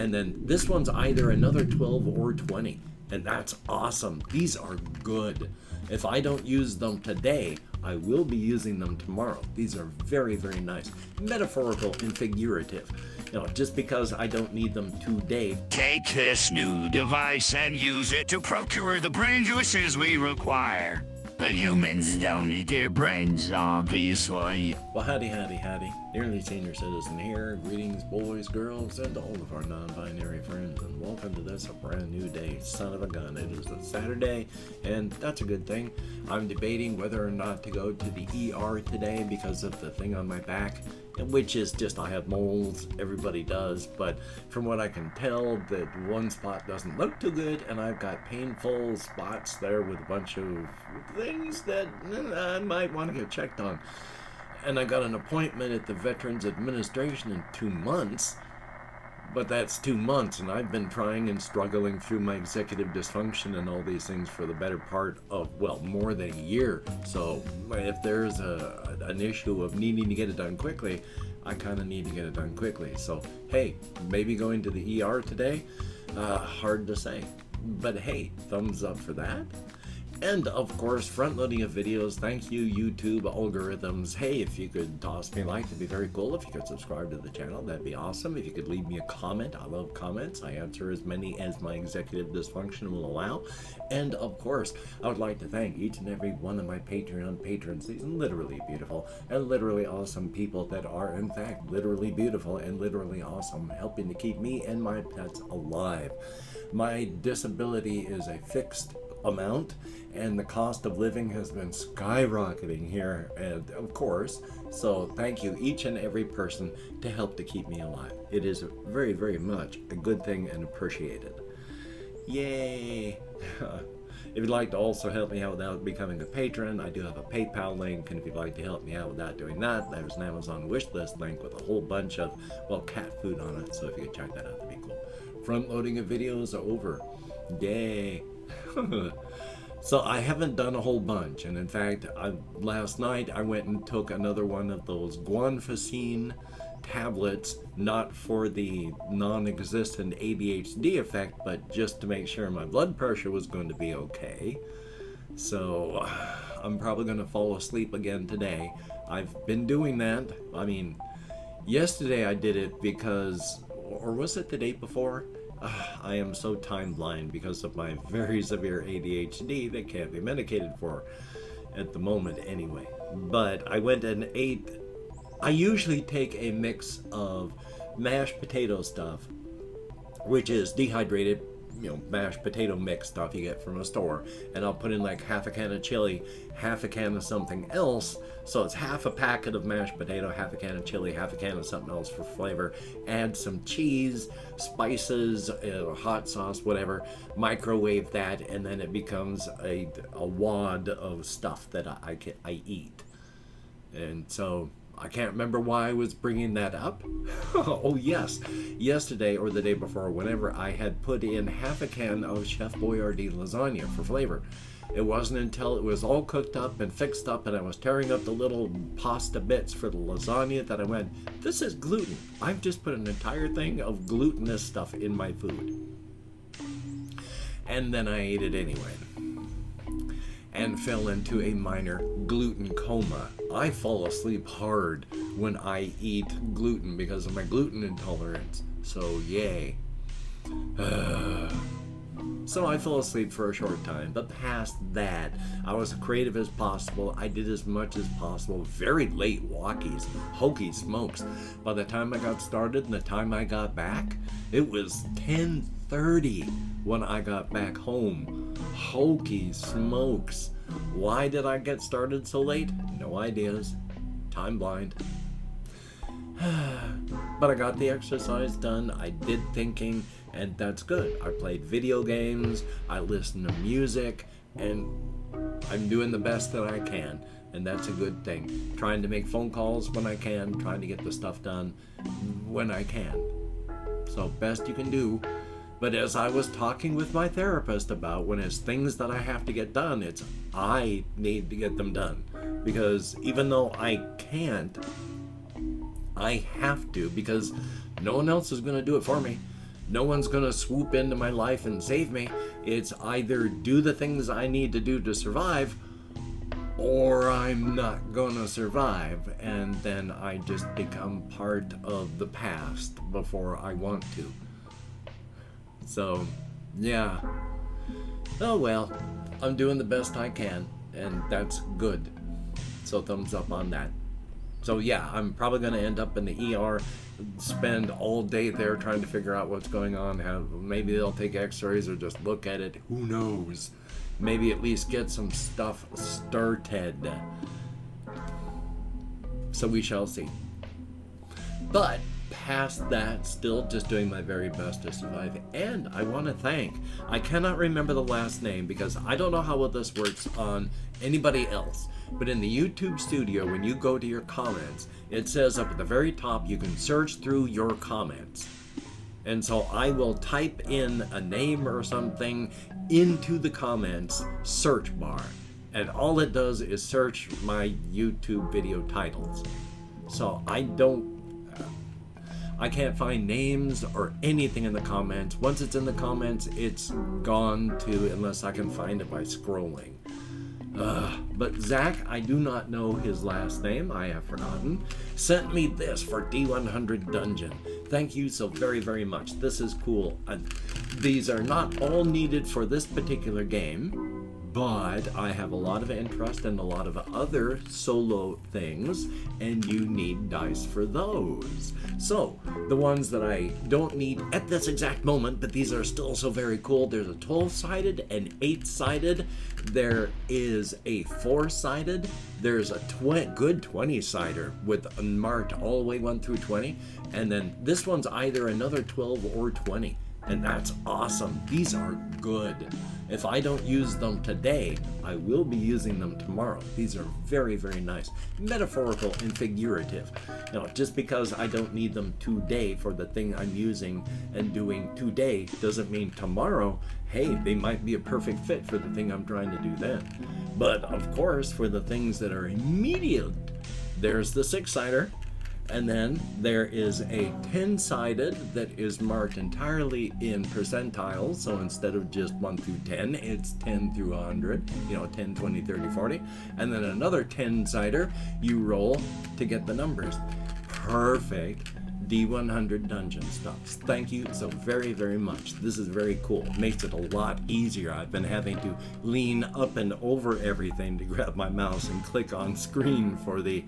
And then this one's either another 12 or 20. And that's awesome. These are good. If I don't use them today, I will be using them tomorrow. These are very, very nice. Metaphorical and figurative. You know, just because I don't need them today. Take this new device and use it to procure the brain juices we require. The humans don't need their brains, obviously. Well, howdy, howdy, howdy. Nearly Senior Citizen here. Greetings, boys, girls, and all of our non-binary friends. And welcome to this, a brand new day. Son of a gun. It is a Saturday, and that's a good thing. I'm debating whether or not to go to the ER today because of the thing on my back, which is just I have moles. Everybody does. But from what I can tell, that one spot doesn't look too good, and I've got painful spots there with a bunch of things that I might want to get checked on. And I got an appointment at the Veterans Administration in 2 months, but that's 2 months, and I've been trying and struggling through my executive dysfunction and all these things for the better part of, well, more than a year. So if there's an issue of needing to get it done quickly, I kind of need to get it done quickly. So hey, maybe going to the ER today, hard to say, but hey, thumbs up for that. And of course, front loading of videos. Thank you, YouTube algorithms. Hey, if you could toss me a like, that'd be very cool. If you could subscribe to the channel, that'd be awesome. If you could leave me a comment, I love comments. I answer as many as my executive dysfunction will allow. And of course, I would like to thank each and every one of my Patreon patrons. These are literally beautiful and literally awesome people that are, in fact, literally beautiful and literally awesome, helping to keep me and my pets alive. My disability is a fixed amount, and the cost of living has been skyrocketing here, and of course, so thank you each and every person to help to keep me alive. It is very, very much a good thing and appreciated. Yay! If you'd like to also help me out without becoming a patron, I do have a PayPal link, and if you'd like to help me out without doing that, there's an Amazon wishlist link with a whole bunch of, well, cat food on it, so if you could check that out, that'd be cool. Front loading of videos are over. Yay! So I haven't done a whole bunch, and in fact, last night I went and took another one of those guanfacine tablets, not for the non-existent ADHD effect, but just to make sure my blood pressure was going to be okay. So I'm probably going to fall asleep again today. I've been doing that. I mean, yesterday I did it because, or was it the day before? I am so time blind because of my very severe ADHD that can't be medicated for at the moment anyway. But I went and ate. I usually take a mix of mashed potato stuff, which is dehydrated, mashed potato mix stuff you get from a store, and I'll put in like half a can of chili, half a can of something else, so it's half a packet of mashed potato, half a can of chili, half a can of something else for flavor, add some cheese, spices, hot sauce, whatever, microwave that, and then it becomes a wad of stuff that I eat. And so I can't remember why I was bringing that up. Oh yes, yesterday or the day before, whenever, I had put in half a can of Chef Boyardee lasagna for flavor. It wasn't until it was all cooked up and fixed up and I was tearing up the little pasta bits for the lasagna that I went, this is gluten. I've just put an entire thing of glutinous stuff in my food. And then I ate it anyway, and fell into a minor gluten coma. I fall asleep hard when I eat gluten because of my gluten intolerance. So yay. So I fell asleep for a short time, but past that, I was as creative as possible. I did as much as possible. Very late walkies, hokey smokes. By the time I got started and the time I got back, it was 10:30 when I got back home. Hokey smokes. Why did I get started so late? No ideas. Time blind. But I got the exercise done. I did thinking, and that's good. I played video games, I listened to music, and I'm doing the best that I can, and that's a good thing. Trying to make phone calls when I can, trying to get the stuff done when I can. So best you can do. But as I was talking with my therapist about, when it's things that I have to get done, it's I need to get them done. Because even though I can't, I have to, because no one else is going to do it for me. No one's gonna swoop into my life and save me. It's either do the things I need to do to survive, or I'm not gonna survive, and then I just become part of the past before I want to. So, yeah. Oh well, I'm doing the best I can, and that's good. So thumbs up on that. So yeah, I'm probably gonna end up in the ER, spend all day there trying to figure out what's going on. Maybe they'll take x-rays or just look at it. Who knows? Maybe at least get some stuff started. So we shall see. But past that, still just doing my very best to survive. And I want to thank, I cannot remember the last name because I don't know how well this works on anybody else, but in the YouTube studio, when you go to your comments, it says up at the very top you can search through your comments. And so I will type in a name or something into the comments search bar, and all it does is search my YouTube video titles. So I can't find names or anything in the comments. Once it's in the comments, it's gone to, unless I can find it by scrolling. But Zach, I do not know his last name, I have forgotten, sent me this for D100 Dungeon. Thank you so very, very much. This is cool. These are not all needed for this particular game, but I have a lot of interest in a lot of other solo things, and you need dice for those. So, the ones that I don't need at this exact moment, but these are still so very cool, there's a 12-sided and 8-sided, there is a 4-sided, there's a good 20-sider with marked all the way 1 through 20, and then this one's either another 12 or 20. And that's awesome. These are good. If I don't use them today, I will be using them tomorrow. These are very, very nice. Metaphorical and figurative. You know, just because I don't need them today for the thing I'm using and doing today doesn't mean tomorrow, hey, they might be a perfect fit for the thing I'm trying to do then. But of course, for the things that are immediate, there's the 6-sider. And then there is a 10-sided that is marked entirely in percentiles. So instead of just 1 through 10, it's 10 through 100, 10, 20, 30, 40. And then another 10-sider you roll to get the numbers. Perfect D100 Dungeon stuff. Thank you so very, very much. This is very cool. It makes it a lot easier. I've been having to lean up and over everything to grab my mouse and click on screen for the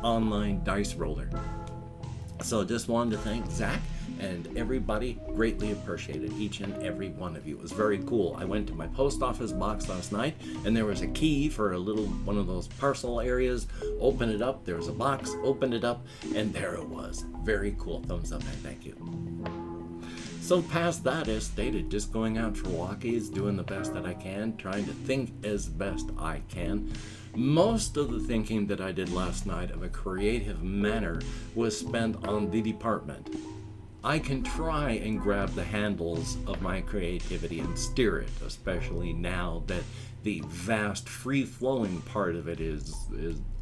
online dice roller. So just wanted to thank Zach and everybody. Greatly appreciated each and every one of you. It was very cool. I went to my post office box last night and there was a key for a little one of those parcel areas. Open it up, there was a box, opened it up, and there it was. Very cool. Thumbs up and thank you. So past that, as stated, just going out for walkies, doing the best that I can, trying to think as best I can. Most of the thinking that I did last night of a creative manner was spent on the department. I can try and grab the handles of my creativity and steer it, especially now that the vast free-flowing part of it is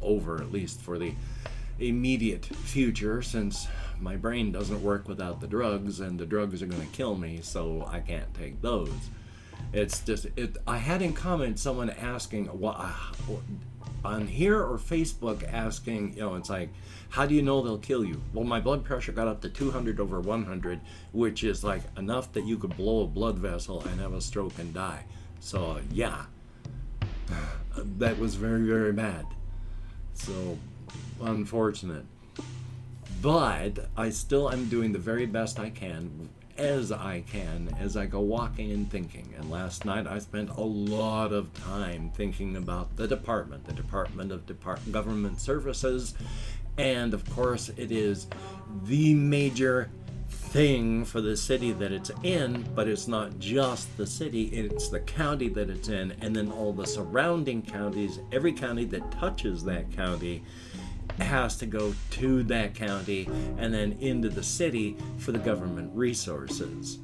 over, at least for the immediate future, since my brain doesn't work without the drugs, and the drugs are going to kill me, so I can't take those. It's just, I had in comment someone asking, on here or Facebook asking, it's like, how do you know they'll kill you? Well, my blood pressure got up to 200 over 100, which is like enough that you could blow a blood vessel and have a stroke and die. So, yeah, that was very, very bad. So, unfortunate. But I still am doing the very best I can, as I go walking and thinking. And last night I spent a lot of time thinking about the Department of Government Services, and of course it is the major thing for the city that it's in, but it's not just the city, it's the county that it's in, and then all the surrounding counties. Every county that touches that county has to go to that county and then into the city for the government resources.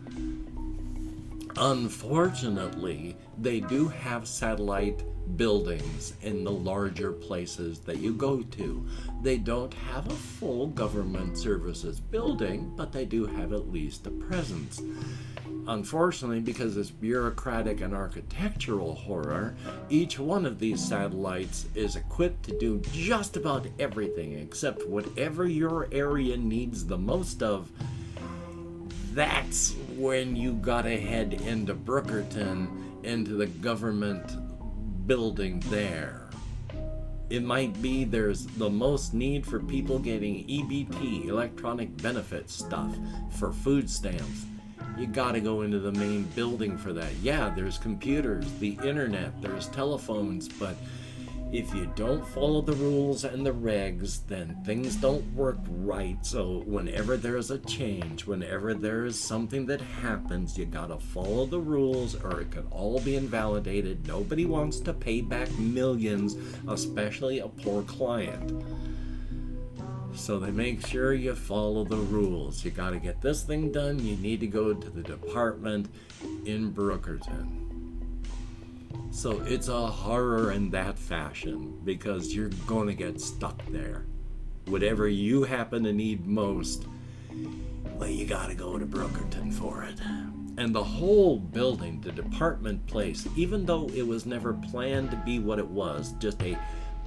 Unfortunately, they do have satellite buildings in the larger places that you go to. They don't have a full government services building, but they do have at least a presence. Unfortunately, because it's bureaucratic and architectural horror, each one of these satellites is equipped to do just about everything except whatever your area needs the most of. That's when you gotta head into Brookerton, into the government building there. It might be there's the most need for people getting EBT, electronic benefit stuff, for food stamps. You gotta go into the main building for that. Yeah, there's computers, the internet, there's telephones, but if you don't follow the rules and the regs, then things don't work right. So whenever there's a change, whenever there's something that happens, you gotta follow the rules or it could all be invalidated. Nobody wants to pay back millions, especially a poor client. So they make sure you follow the rules. You gotta get this thing done, you need to go to the department in Brookerton. So it's a horror in that fashion because you're gonna get stuck there. Whatever you happen to need most, well, you gotta go to Brookerton for it. And the whole building, the department place, even though it was never planned to be what it was, just a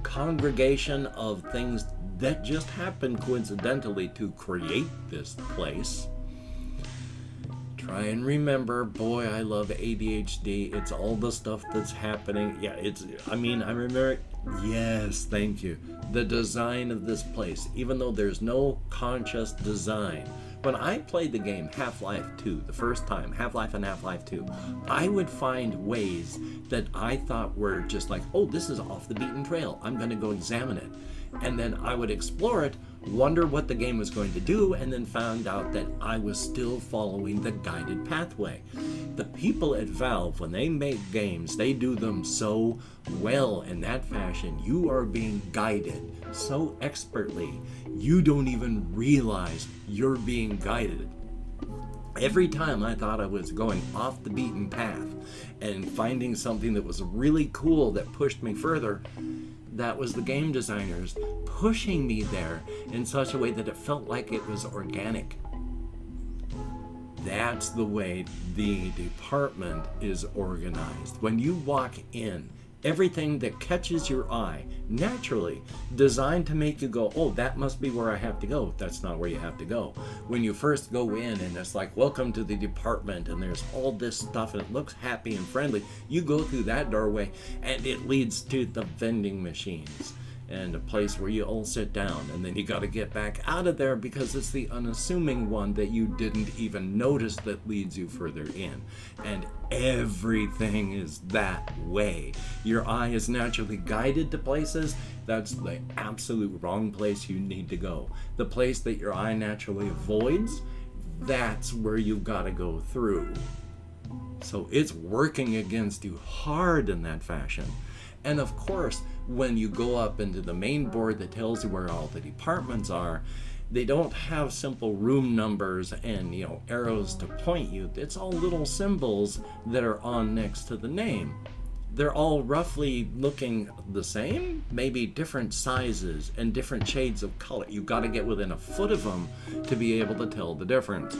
congregation of things that just happened coincidentally to create this place. Try and remember, boy, I love ADHD. It's all the stuff that's happening. Yeah, I remember, yes, thank you. The design of this place, even though there's no conscious design. When I played the game Half-Life 2, the first time, Half-Life and Half-Life 2, I would find ways that I thought were just like, oh, this is off the beaten trail. I'm going to go examine it. And then I would explore it, wonder what the game was going to do, and then found out that I was still following the guided pathway. The people at Valve, when they make games, they do them so well in that fashion. You are being guided so expertly, you don't even realize you're being guided. Every time I thought I was going off the beaten path and finding something that was really cool that pushed me further, that was the game designers pushing me there in such a way that it felt like it was organic. That's the way the department is organized. When you walk in, everything that catches your eye, naturally designed to make you go, oh, that must be where I have to go. That's not where you have to go. When you first go in and it's like, welcome to the department, and there's all this stuff and it looks happy and friendly, you go through that doorway and it leads to the vending machines and a place where you all sit down, and then you got to get back out of there because it's the unassuming one that you didn't even notice that leads you further in. And everything is that way. Your eye is naturally guided to places. That's the absolute wrong place you need to go. The place that your eye naturally avoids, that's where you've got to go through. So it's working against you hard in that fashion. And of course, when you go up into the main board that tells you where all the departments are, they don't have simple room numbers and, arrows to point you. It's all little symbols that are on next to the name. They're all roughly looking the same, maybe different sizes and different shades of color. You've got to get within a foot of them to be able to tell the difference.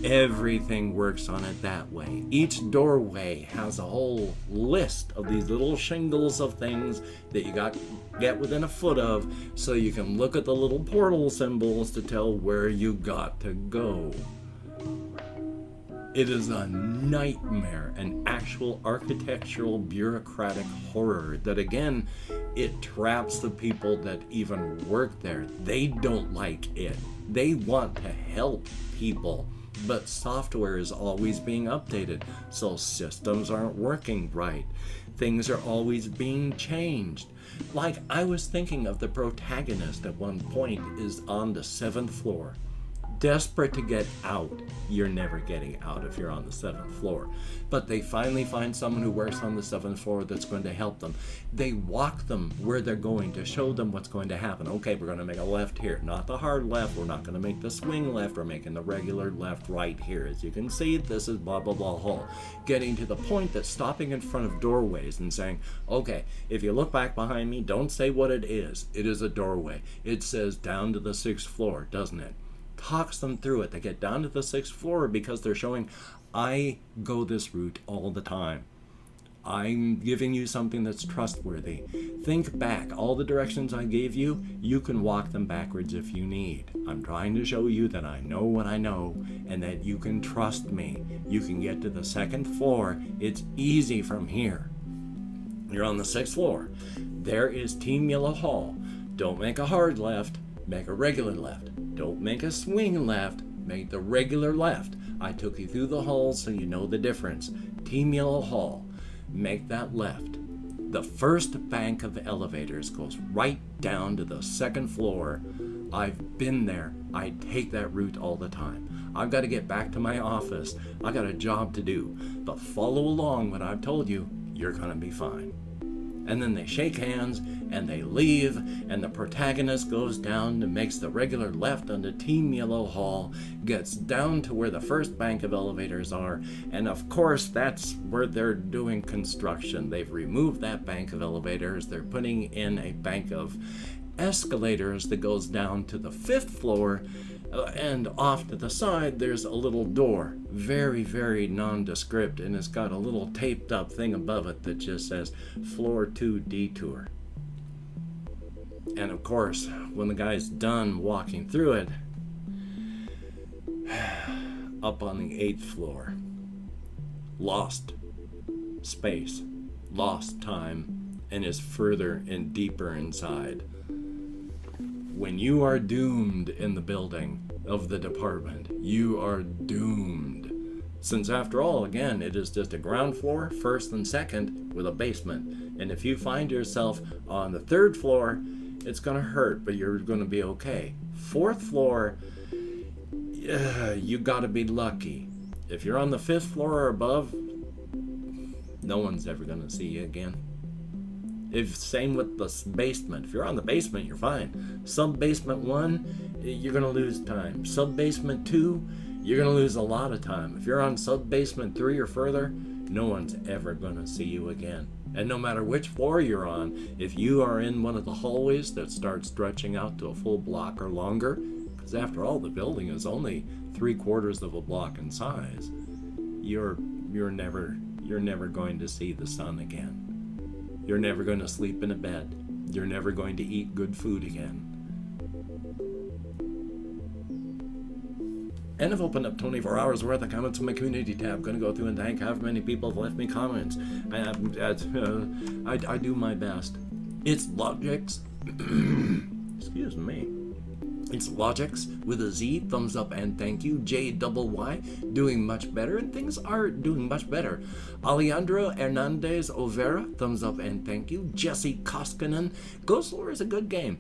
Everything works on it that way. Each doorway has a whole list of these little shingles of things that you got to get within a foot of, so you can look at the little portal symbols to tell where you got to go. It is a nightmare, an actual architectural bureaucratic horror that, again, it traps the people that even work there. They don't like it. They want to help people. But software is always being updated, so systems aren't working right. Things are always being changed. Like, I was thinking of the protagonist at one point is on the 7th floor. desperate to get out, you're never getting out if you're on the 7th floor. But they finally find someone who works on the 7th floor that's going to help them. They walk them where they're going to show them what's going to happen. Okay, we're going to make a left here, not the hard left. We're not going to make the swing left. We're making the regular left right here. As you can see, this is blah, blah, blah hall. Getting to the point that stopping in front of doorways and saying, okay, if you look back behind me, don't say what it is. It is a doorway. It says down to the 6th floor, doesn't it? Talks them through it. They get down to the 6th floor because they're showing, I go this route all the time. I'm giving you something that's trustworthy. Think back. All the directions I gave you, you can walk them backwards if you need. I'm trying to show you that I know what I know and that you can trust me. You can get to the 2nd floor. It's easy from here. You're on the 6th floor. There is Team Yellow Hall. Don't make a hard left. Make a regular left. Don't make a swing left. Make the regular left. I took you through the halls so you know the difference. Team Yellow Hall. Make that left. The first bank of elevators goes right down to the 2nd floor. I've been there. I take that route all the time. I've got to get back to my office. I got a job to do. But follow along what I've told you. You're going to be fine. And then they shake hands and they leave, and the protagonist goes down and makes the regular left onto Team Yellow Hall, gets down to where the first bank of elevators are, and of course that's where they're doing construction. They've removed that bank of elevators. They're putting in a bank of escalators that goes down to the 5th floor, and off to the side there's a little door, very, very nondescript, and it's got a little taped up thing above it that just says floor 2 detour. And of course, when the guy's done walking through it, up on the 8th floor, lost space, lost time, and is further and deeper inside. When you are doomed in the building of the department, you are doomed. Since after all, again, it is just a ground floor, 1st and 2nd, with a basement. And if you find yourself on the 3rd floor, it's going to hurt, but you're going to be okay. 4th floor, you got to be lucky. If you're on the 5th floor or above, no one's ever going to see you again. Same with the basement. If you're on the basement, you're fine. Sub-basement 1, you're going to lose time. Sub-basement 2, you're going to lose a lot of time. If you're on sub-basement 3 or further, no one's ever going to see you again. And no matter which floor you're on, if you are in one of the hallways that starts stretching out to a full block or longer, because after all, the building is only 3/4 of a block in size, you're never going to see the sun again. You're never going to sleep in a bed. You're never going to eat good food again. And I've opened up 24 hours worth of comments on my community tab. Going to go through and thank however many people have left me comments. I do my best. It's Logics. Excuse me. It's Logics with a Z, thumbs up and thank you. JYY, doing much better, and things are doing much better. Alejandro Hernandez Overa, thumbs up and thank you. Jesse Koskinen, Ghost Lore is a good game.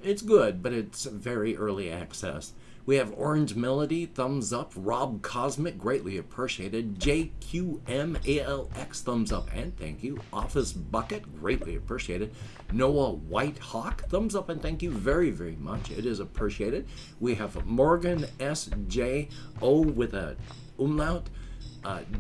It's good, but it's very early access. We have Orange Melody, thumbs up. Rob Cosmic, greatly appreciated. JQMALX, thumbs up and thank you. Office Bucket, greatly appreciated. Noah White Hawk, thumbs up and thank you very, very much. It is appreciated. We have Morgan SJO with a umlaut.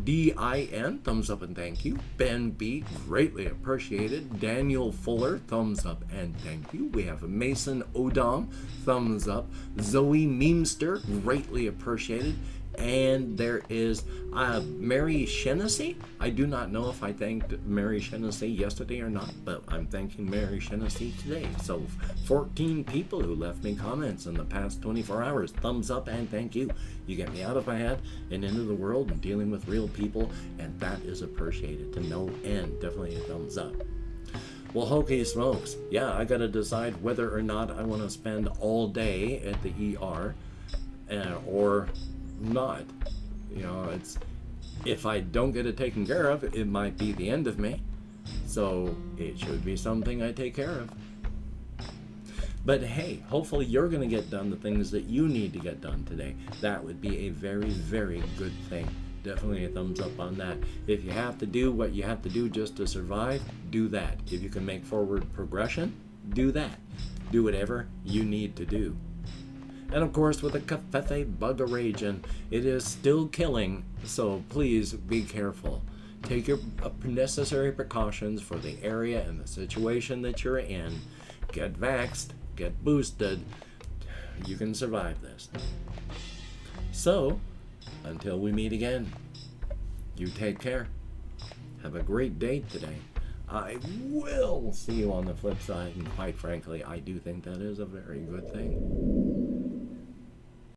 DIN, thumbs up and thank you. Ben B, greatly appreciated. Daniel Fuller, thumbs up and thank you. We have Mason Odom, thumbs up. Zoe Memester, greatly appreciated. And there is Mary Shenessy. I do not know if I thanked Mary Shenessy yesterday or not, but I'm thanking Mary Shenessy today. So 14 people who left me comments in the past 24 hours. Thumbs up and thank you. You get me out of my head and into the world and dealing with real people, and that is appreciated to no end. Definitely a thumbs up. Well, holy smokes. Yeah, I got to decide whether or not I want to spend all day at the ER or not. You know, it's, if I don't get it taken care of, it might be the end of me. So it should be something I take care of. But hey, hopefully you're going to get done the things that you need to get done today. That would be a very, very good thing. Definitely a thumbs up on that. If you have to do what you have to do just to survive, do that. If you can make forward progression, do that. Do whatever you need to do. And of course, with the Cafefe bug raging, it is still killing, so please be careful. Take your necessary precautions for the area and the situation that you're in. Get vaxxed, get boosted. You can survive this. So, until we meet again, you take care. Have a great day today. I will see you on the flip side, and quite frankly, I do think that is a very good thing.